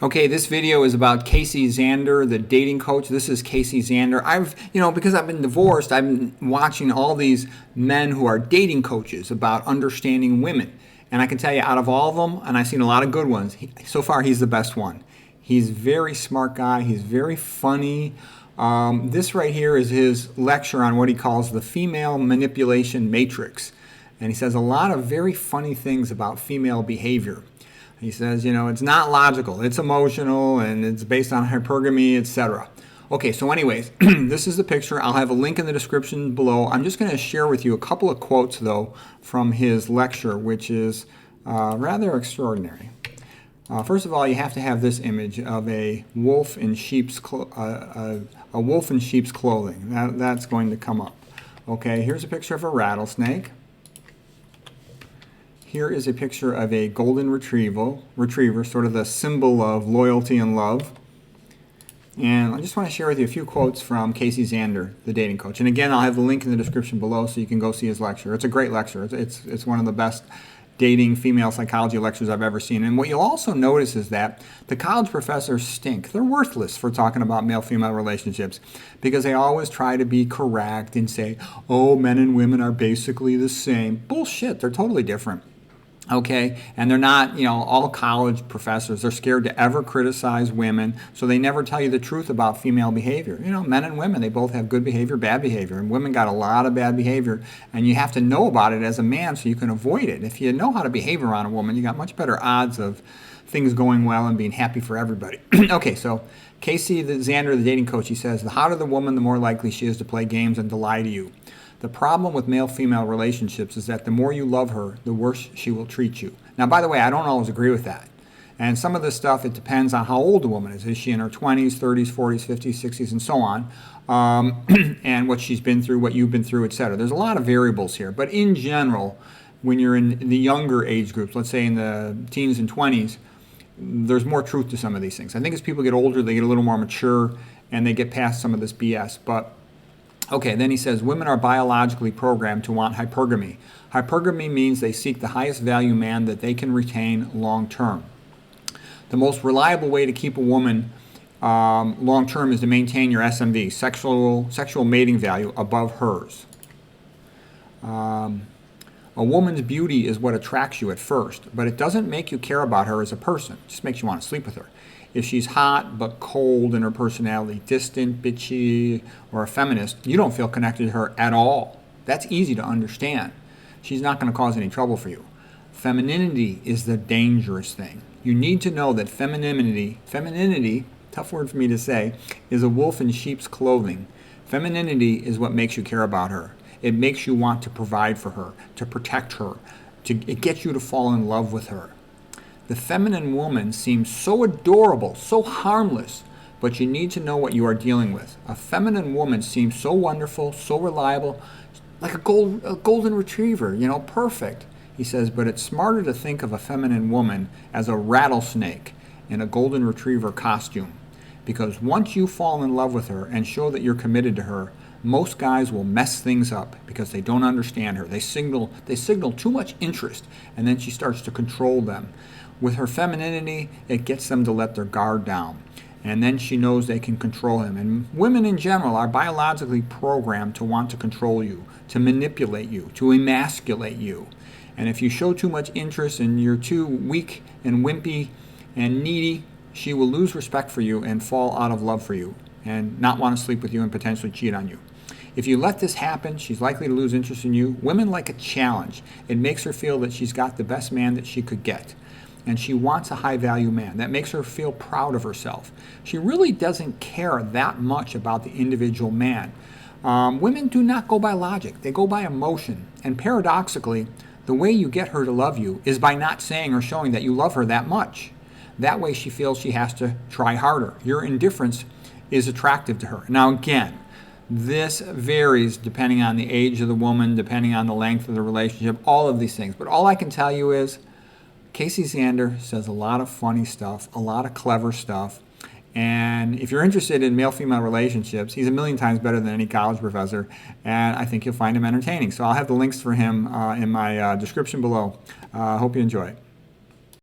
Okay, this video is about Casey Zander, the dating coach. This is Casey Zander. Because I've been divorced, I've been watching all these men who are dating coaches about understanding women. And I can tell you, out of all of them, and I've seen a lot of good ones, so far he's the best one. He's a very smart guy. He's very funny. This right here is his lecture on what he calls the female manipulation matrix. And he says a lot of very funny things about female behavior. He says, it's not logical, it's emotional, and it's based on hypergamy, etc. Okay, so anyways, this is the picture. I'll have a link in the description below. I'm just going to share with you a couple of quotes, though, from his lecture, which is rather extraordinary. First of all, you have to have this image of a wolf in sheep's clothing. That's going to come up. Okay, here's a picture of a rattlesnake. Here is a picture of a golden retriever, sort of the symbol of loyalty and love. And I just want to share with you a few quotes from Casey Zander, the dating coach. And again, I'll have the link in the description below so you can go see his lecture. It's a great lecture. It's one of the best dating female psychology lectures I've ever seen. And what you'll also notice is that the college professors stink. They're worthless for talking about male-female relationships because they always try to be correct and say, oh, men and women are basically the same. Bullshit. They're totally different. Okay, and they're not, all college professors. They're scared to ever criticize women, so they never tell you the truth about female behavior. Men and women, they both have good behavior, bad behavior, and women got a lot of bad behavior, and you have to know about it as a man so you can avoid it. If you know how to behave around a woman, you got much better odds of things going well and being happy for everybody. Okay, so Casey Zander, the dating coach, he says, the hotter the woman, the more likely she is to play games and to lie to you. The problem with male-female relationships is that the more you love her, the worse she will treat you. Now, by the way, I don't always agree with that. And some of this stuff, it depends on how old the woman is. Is she in her 20s, 30s, 40s, 50s, 60s, and so on? And what she's been through, what you've been through, etc. There's a lot of variables here. But in general, when you're in the younger age groups, let's say in the teens and 20s, there's more truth to some of these things. I think as people get older, they get a little more mature, and they get past some of this BS. But okay, then he says, women are biologically programmed to want hypergamy. Hypergamy means they seek the highest value man that they can retain long term. The most reliable way to keep a woman long term is to maintain your SMV, sexual mating value, above hers. A woman's beauty is what attracts you at first, but it doesn't make you care about her as a person. It just makes you want to sleep with her. If she's hot but cold in her personality, distant, bitchy, or a feminist, you don't feel connected to her at all. That's easy to understand. She's not going to cause any trouble for you. Femininity is the dangerous thing. You need to know that femininity, tough word for me to say, is a wolf in sheep's clothing. Femininity is what makes you care about her. It makes you want to provide for her, to protect her, it gets you to fall in love with her. The feminine woman seems so adorable, so harmless, but you need to know what you are dealing with. A feminine woman seems so wonderful, so reliable, like a golden retriever, perfect. He says, but it's smarter to think of a feminine woman as a rattlesnake in a golden retriever costume. Because once you fall in love with her and show that you're committed to her, most guys will mess things up because they don't understand her. They signal too much interest, and then she starts to control them. With her femininity, it gets them to let their guard down. And then she knows they can control him. And women in general are biologically programmed to want to control you, to manipulate you, to emasculate you. And if you show too much interest and you're too weak and wimpy and needy, she will lose respect for you and fall out of love for you and not want to sleep with you and potentially cheat on you. If you let this happen, she's likely to lose interest in you. Women like a challenge. It makes her feel that she's got the best man that she could get. And she wants a high-value man. That makes her feel proud of herself. She really doesn't care that much about the individual man. Women do not go by logic. They go by emotion. And paradoxically, the way you get her to love you is by not saying or showing that you love her that much. That way she feels she has to try harder. Your indifference is attractive to her. Now again, this varies depending on the age of the woman, depending on the length of the relationship, all of these things. But all I can tell you is Casey Zander says a lot of funny stuff, a lot of clever stuff. And if you're interested in male-female relationships, he's a million times better than any college professor, and I think you'll find him entertaining. So I'll have the links for him in my description below. Hope you enjoy it.